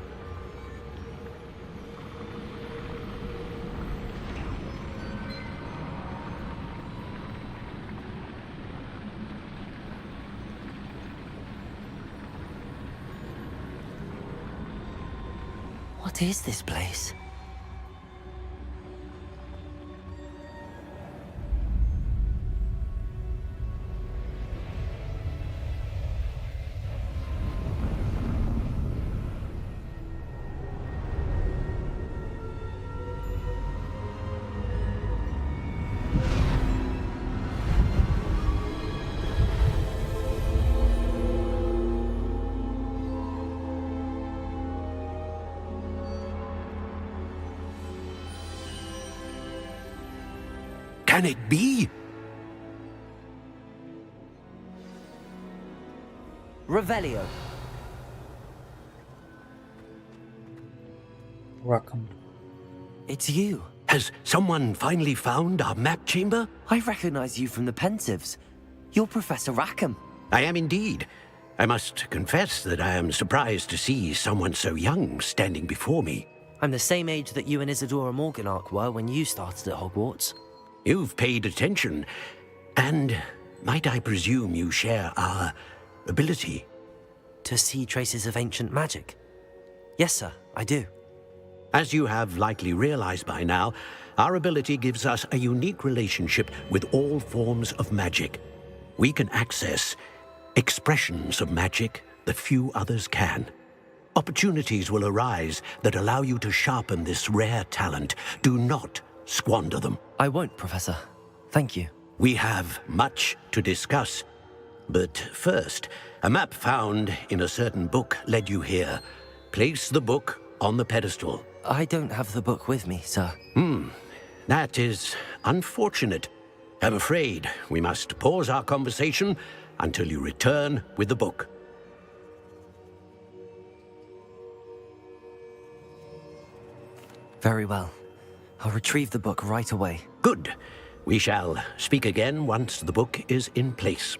What is this place? Can it be? Revelio. Welcome. It's you. Has someone finally found our map chamber? I recognize you from the Pensives. You're Professor Rackham. I am indeed. I must confess that I am surprised to see someone so young standing before me. I'm the same age that you and Isadora Morganach were when you started at Hogwarts. You've paid attention, and might I presume you share our ability? To see traces of ancient magic? Yes, sir, I do. As you have likely realized by now, our ability gives us a unique relationship with all forms of magic. We can access expressions of magic that few others can. Opportunities will arise that allow you to sharpen this rare talent. Do not squander them. I won't, Professor. Thank you. We have much to discuss. But first, a map found in a certain book led you here. Place the book on the pedestal. I don't have the book with me, sir. That is unfortunate. I'm afraid we must pause our conversation until you return with the book. Very well. I'll retrieve the book right away. Good. We shall speak again once the book is in place.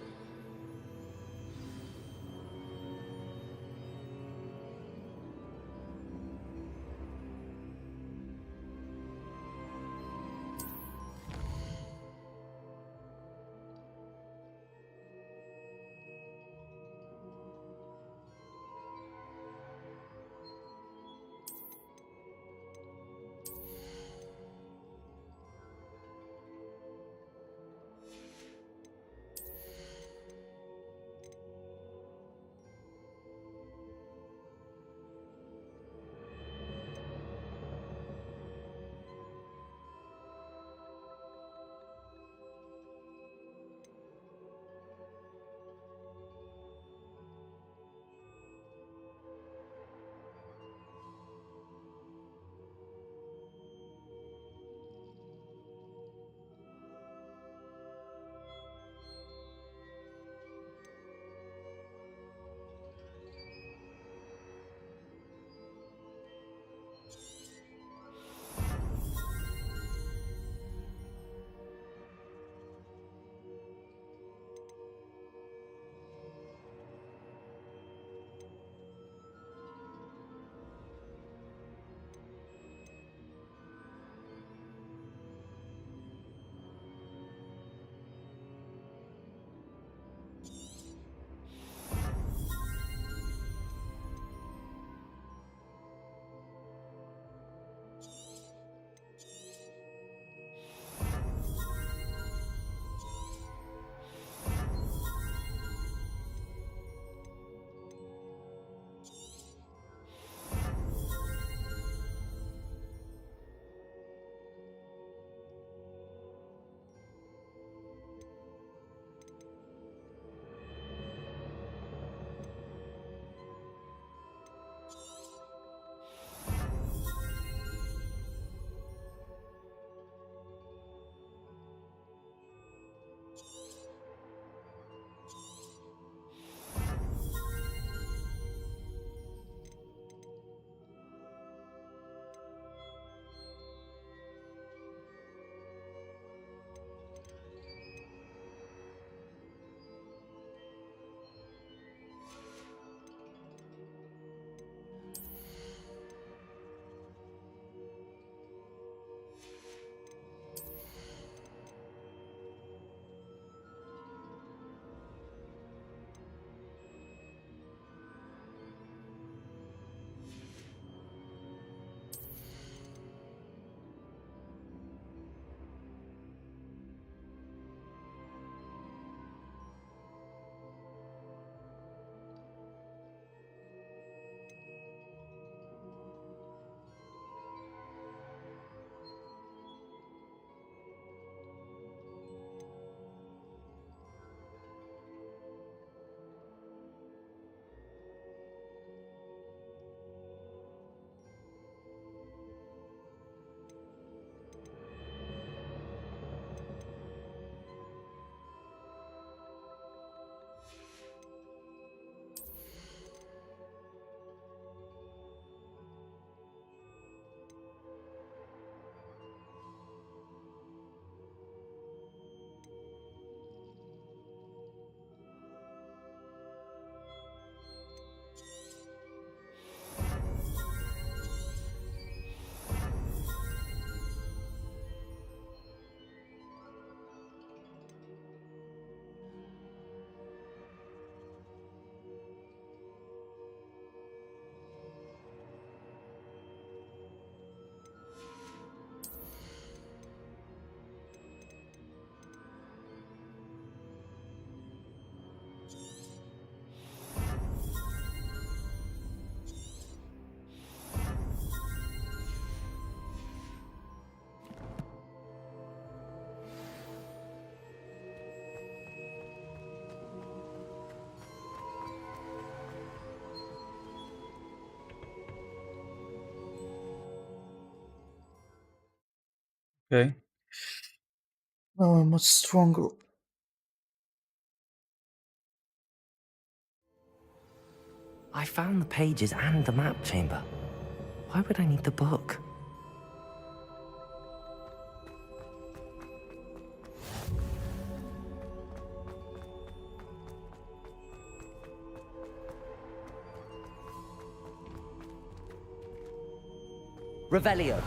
Okay. Now I'm much stronger. I found the pages and the map chamber. Why would I need the book? Revelio.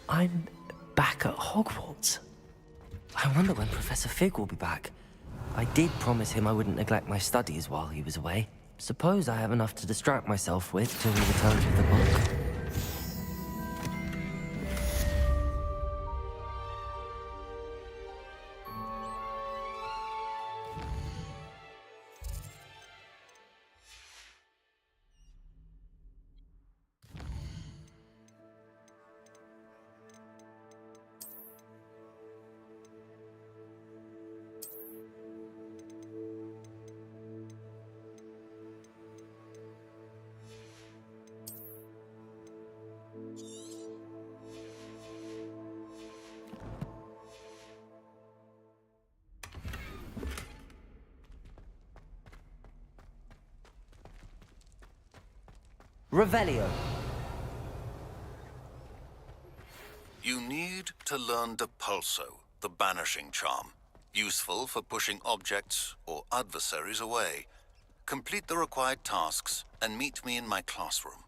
I'm back at Hogwarts. I wonder when Professor Fig will be back. I did promise him I wouldn't neglect my studies while he was away. Suppose I have enough to distract myself with till he returns with the book. Revelio. You need to learn Depulso, the banishing charm. Useful for pushing objects or adversaries away. Complete the required tasks and meet me in my classroom.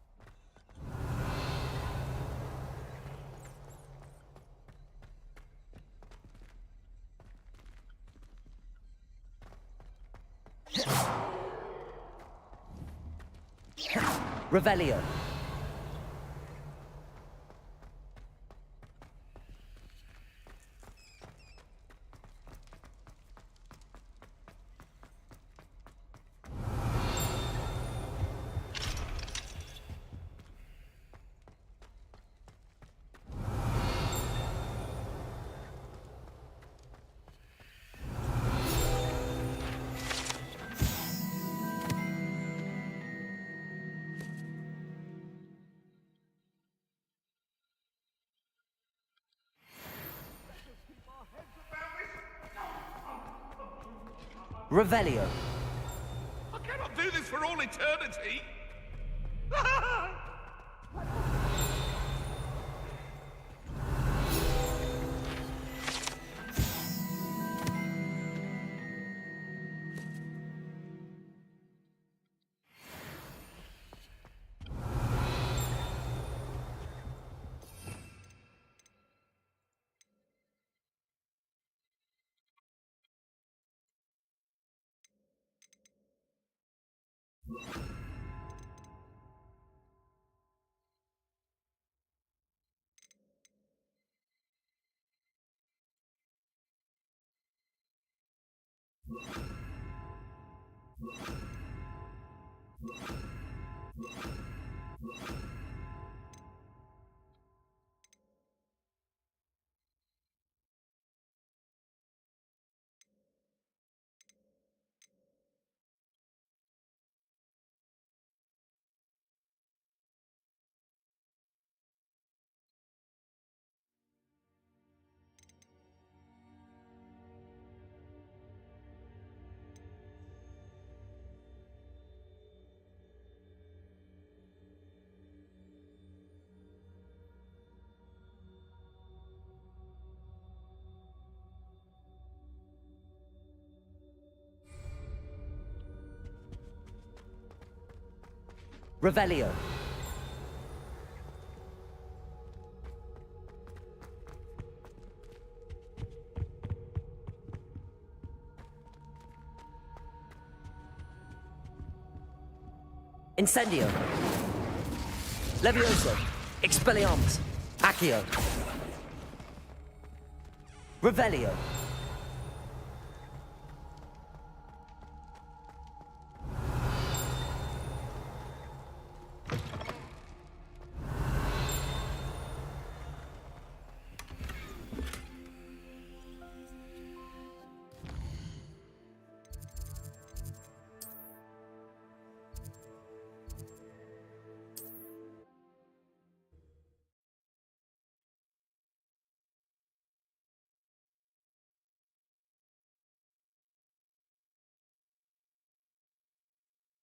Revelio. Revelio. I cannot do this for all eternity! Revelio. Incendio. Levioso. Expelliarmus. Accio. Revelio.